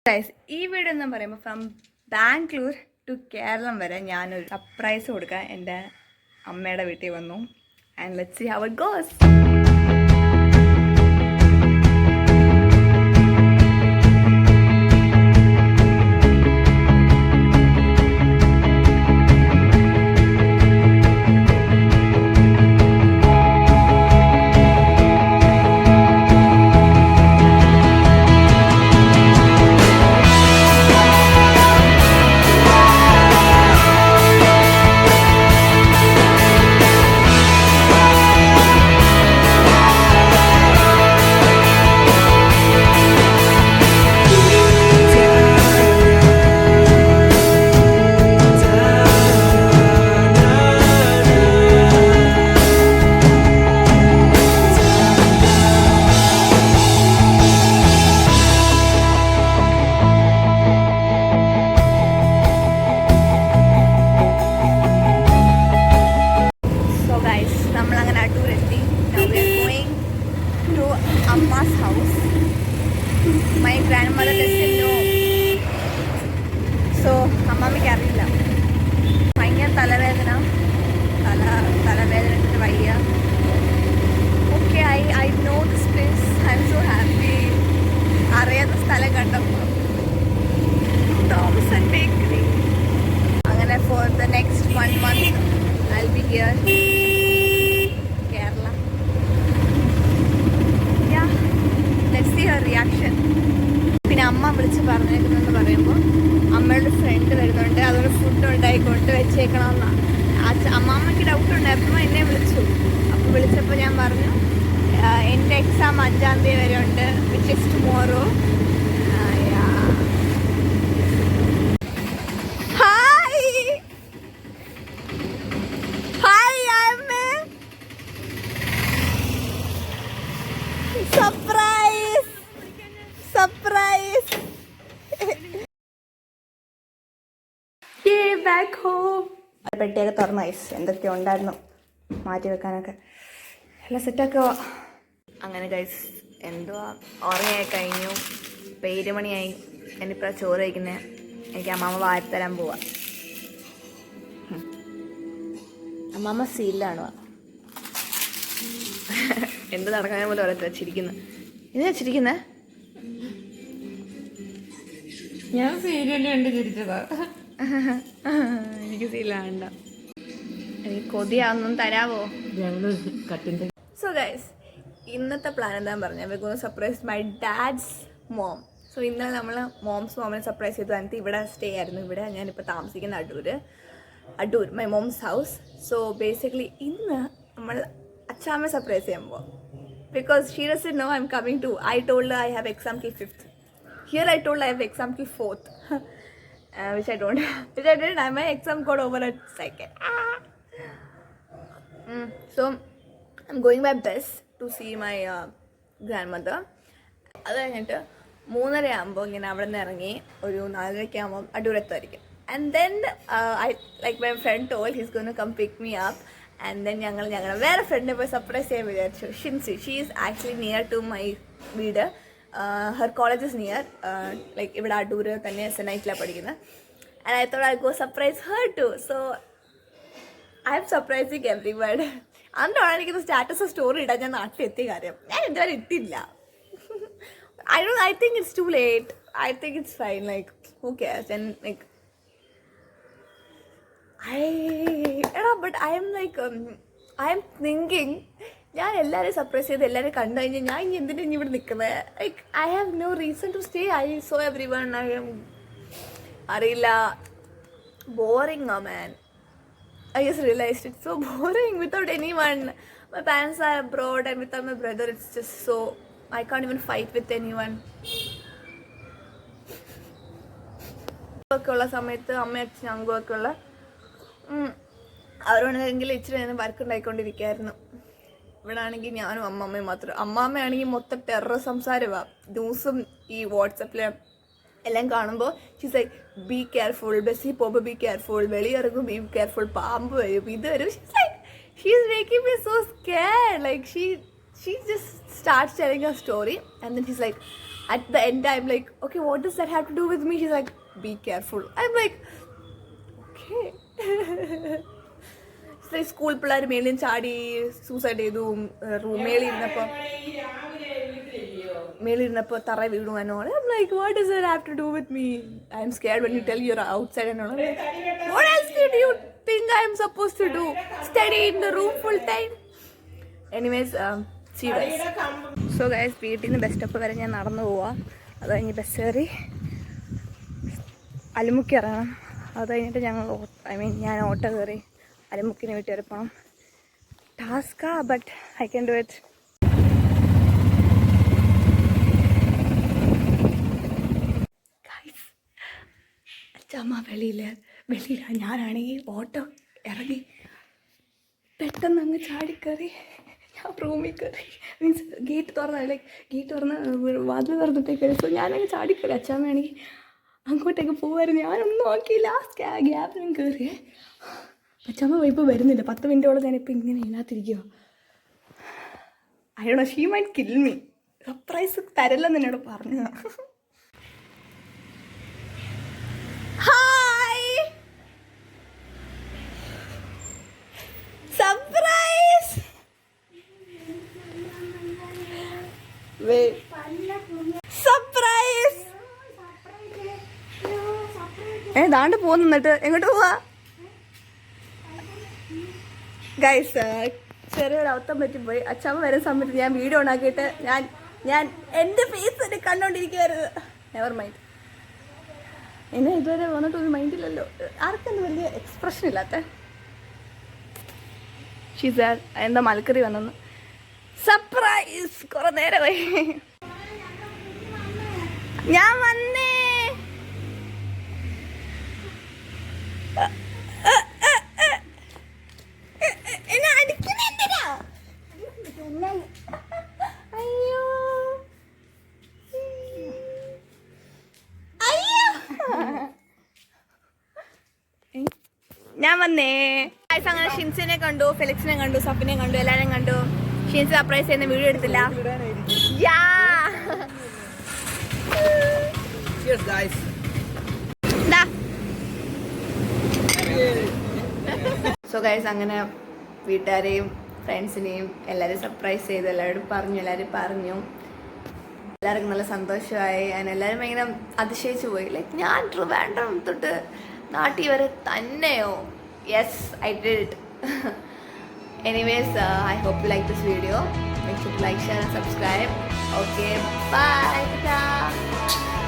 Guys, ഈ video എന്ന് പറയുമ്പോൾ ഫ്രം ബാംഗ്ലൂർ ടു കേരളം വരെ ഞാനൊരു സർപ്രൈസ് കൊടുക്കാൻ എൻ്റെ അമ്മയുടെ വീട്ടിൽ വന്നു. And let's see how it goes. നമ്മളങ്ങനെ അടൂരെത്തി. Amma's house. My grandmother doesn't know. So അമ്മാമ്മയ്ക്ക് അറിയില്ല. ഭയങ്കര തലവേദന എടുത്തിട്ട് വയ്യ. Okay, I know this place. I am so happy. അറിയാത്ത സ്ഥലം കണ്ടപ്പോൾ തോമസൺ ബേക്കറി. അങ്ങനെ for the next 1 month I will be here. Reaction. പിന്നെ അമ്മ വിളിച്ച് പറഞ്ഞേക്കുന്നതെന്ന് പറയുമ്പോൾ അമ്മയുടെ ഫ്രണ്ട് വരുന്നുണ്ട്, അതുകൊണ്ട് ഫുഡ് ഉണ്ടാക്കി കൊണ്ട് വെച്ചേക്കണമെന്നാണ്. അമ്മാമ്മയ്ക്ക് ഡൗട്ട് ഉണ്ടായപ്പോൾ എന്നെ വിളിച്ചു. അപ്പോൾ വിളിച്ചപ്പോൾ ഞാൻ പറഞ്ഞു എൻ്റെ എക്സാം 5-ാം തീയതി വരെ ഉണ്ട്, which is tomorrow. Surprise. Back home. പെട്ടിയൊക്കെ തുറന്ന ഐസ് എന്തൊക്കെയോ ഉണ്ടായിരുന്നു മാറ്റി വെക്കാനൊക്കെ. എല്ലാം സെറ്റൊക്കെ. അങ്ങനെ ഗൈസ് എന്തുവാ ഉറങ്ങായി കഴിഞ്ഞു. ഇപ്പം 7 മണിയായി. എന്നിപ്പോൾ ചോറ് കഴിക്കുന്നത്. എനിക്ക് അമ്മാമ്മ വാരിത്തരാൻ പോവാ. അമ്മാമ്മ സീലാണ്. എന്ത് നടക്കാൻ പോലെ ഓരോ വെച്ചിരിക്കുന്നു. ഇത് വെച്ചിരിക്കുന്നേ ഞാൻ സീരിയല് കണ്ട് ചിരിച്ചതാ. എനിക്ക് സീലാണ്ട. എനിക്ക് കൊതിയാവുന്നു, തരാവോ? സോ ഗൈസ്, ഇന്നത്തെ പ്ലാൻ എന്താണെന്ന് പറഞ്ഞാൽ we going surprise my dads mom. So ഇന്നലെ നമ്മൾ മോമിനെ സർപ്രൈസ് ചെയ്തു. എന്നിട്ട് ഇവിടെ സ്റ്റേ ആയിരുന്നു. ഇവിടെ ഞാനിപ്പോൾ താമസിക്കുന്ന Adoor my mom's house. So basically ഇന്ന് നമ്മൾ അച്ചാമ്മയെ സർപ്രൈസ് ചെയ്യാൻ പോവാം. Because she doesn't know I am coming to. I told I have exam till 5th. Here I told I have exam till 4th, which I don't. Which I didn't. My exam got over at 2nd. So I'm going my best to see my grandmother. അത് കഴിഞ്ഞിട്ട് 3:30 ആകുമ്പോൾ ഇങ്ങനെ അവിടെ നിന്ന് ഇറങ്ങി ഒരു 4:30 ആകുമ്പോൾ അടൂരെത്തായിരിക്കും. And then like my friend told he's going to come pick me up. And then ഞങ്ങളുടെ വേറെ ഫ്രണ്ടിനെ പോയി സർപ്രൈസ് ചെയ്യാൻ വിചാരിച്ചു. Shincy. She is actually near to my വീട്. her college is near, like ഇവിടെ അടൂര് തന്നെ SNIറ്റിലാണ് പഠിക്കുന്നത്. and I thought I'll go surprise her too. So I'm surprising everyone. അന്നാണ് എനിക്കിത് സ്റ്റാറ്റസ് സ്റ്റോറി ഇടാൻ ഞാൻ നാട്ടിലെത്തിയ കാര്യം. ഞാൻ ഇതുവരെ ഇട്ടില്ല. I think it's too late. I think it's fine. Like who cares? And like but I am like I am thinking ഞാൻ എല്ലാവരെയും സർപ്രൈസ് ചെയ്ത് എല്ലാവരും കണ്ടു കഴിഞ്ഞാൽ ഞാൻ ഇനി എന്തിനാ ഇനി ഇവിടെ നിൽക്കുന്നത്? Like I have no reason to stay. I saw everyone. I am അറിയില്ല. ബോറിങ് ആ man. I just realised it's so boring without anyone. My parents are abroad and without my brother it's just so I can't even fight with anyone. ഒക്കെ ഉള്ള സമയത്ത് അമ്മ അച്ഛൻ അങ്കുമൊക്കെ ഉള്ള അവരോടെങ്കിൽ ഇച്ചിരി നേരം വർക്ക് ഉണ്ടായിക്കൊണ്ടിരിക്കുകയായിരുന്നു. ഇവിടെ ആണെങ്കിൽ ഞാനും അമ്മമ്മയും മാത്രം. അമ്മാമ്മയാണെങ്കിൽ മൊത്തം ടെറർ സംസാരമാണ്. ന്യൂസും ഈ വാട്സപ്പിൽ എല്ലാം കാണുമ്പോൾ ഷീസ് ലൈക്ക് ബി കെയർഫുൾ, ബസ്സിൽ പോകുമ്പോൾ ബി കെയർഫുൾ, വെളിയിറങ്ങും ബി കെയർഫുൾ, പാമ്പ് വരും, ഇത് വരും. She's like she is making me so scared. Like she just starts telling a story, and then she's like, at the end I'm like, okay, what does that have to do with me? She's like, be careful. I'm like, okay. It's like school പിള്ളേർ മേളിൽ ചാടി suicide ചെയ്തു, മേളിരുന്നപ്പോൾ തറ വീണു and all. I'm like, what does that have to do with me? I'm scared when you tell you're outside and all. I'm like, what else did you think I'm supposed to do? Study in the room full time? Anyways, see you guys. So guys, വീട്ടിൽ നിന്ന് bus stop വരെ ഞാൻ നടന്നു പോവാം. അത് കഴിഞ്ഞ് bus കയറി അലിമുക്കി ഇറങ്ങണം. അത് കഴിഞ്ഞിട്ട് ഞാൻ ഓട്ടോ കയറി അലിമുക്കിന് വീട്ടിൽ വരെ പോകണം. ടാസ്കാ, but I can do it. അച്ഛമ്മ വെളിയിലാണ്. ഞാനാണെങ്കിൽ ഓട്ടോ ഇറങ്ങി പെട്ടെന്ന് അങ്ങ് ചാടിക്കറി ഞാൻ റൂമിൽ കയറി. മീൻസ് ഗേറ്റ് തുറന്ന് വാതിൽ തുറന്നിട്ടേക്കറി. സോ ഞാനങ്ങ് ചാടിക്കറി. അച്ഛമ്മയാണെങ്കിൽ അങ്ങോട്ടേക്ക് പോകുമായിരുന്നു. ഞാനൊന്നും നോക്കിയില്ല. ആ ഗ്യാപ്പിലും കയറിയേ. അച്ഛമ്മ ഇപ്പോൾ വരുന്നില്ല. 10 മിനിറ്റോളം ഞാനിപ്പോൾ ഇങ്ങനെ ഇതിനകത്തിരിക്കുക. അയ്യോ, she might kill me. Surprise തരല്ലെന്ന് എന്നോട് പറഞ്ഞു. Hi, surprise. സർപ്രൈസ്. ദാണ്ട് പോകുന്നു. എന്നിട്ട് എങ്ങോട്ട് പോവാ ഗൈസ്? ചെറിയൊരു അബദ്ധം പറ്റിപ്പോയി. അച്ഛമ്മ വരുന്ന സമയത്ത് ഞാൻ വീഡിയോ ഓണാക്കിയിട്ട് ഞാൻ എൻ്റെ ഫേസ് തന്നെ കണ്ടോണ്ടിരിക്കുവായിരുന്നു. Never mind. എന്നെ ഇതുവരെ വന്നിട്ടൊരു മൈൻഡില്ലല്ലോ. ആർക്കെന്ത് വലിയ എക്സ്പ്രഷൻ ഇല്ലാത്ത ഷീസ് എന്താ മൽക്കറി വന്നെന്ന്. സർപ്രൈസ്. കുറെ നേരമായി ഞാൻ വന്നേ. എന്നെ അടിക്കണ എന്തിനാ? അയ്യോ ഞാൻ വന്നേ. അങ്ങനെ ഷിൻസിനെ കണ്ടു, ഫെലിക്സിനെ കണ്ടു, സഫിനെ കണ്ടു, എല്ലാവരെയും കണ്ടു. ഷിൻസ് സർപ്രൈസ് ചെയ്യുന്ന വീഡിയോ എടുത്തില്ല. സോ ഗൈസ്, അങ്ങനെ വീട്ടുകാരെയും ഫ്രണ്ട്സിനെയും എല്ലാവരും സർപ്രൈസ് ചെയ്തു. എല്ലാവരും പറഞ്ഞു. എല്ലാവർക്കും നല്ല സന്തോഷമായി. ഞാൻ എല്ലാവരും ഭയങ്കര അതിശയിച്ചു പോയി. ലൈക്ക് ഞാൻ ട്രിവാൻഡ്രം തൊട്ട് നാട്ടിൽ വരെ തന്നെയോ? Yes, I did it. Anyways, I hope you like this video. Make sure to like, share and subscribe. Okay, bye.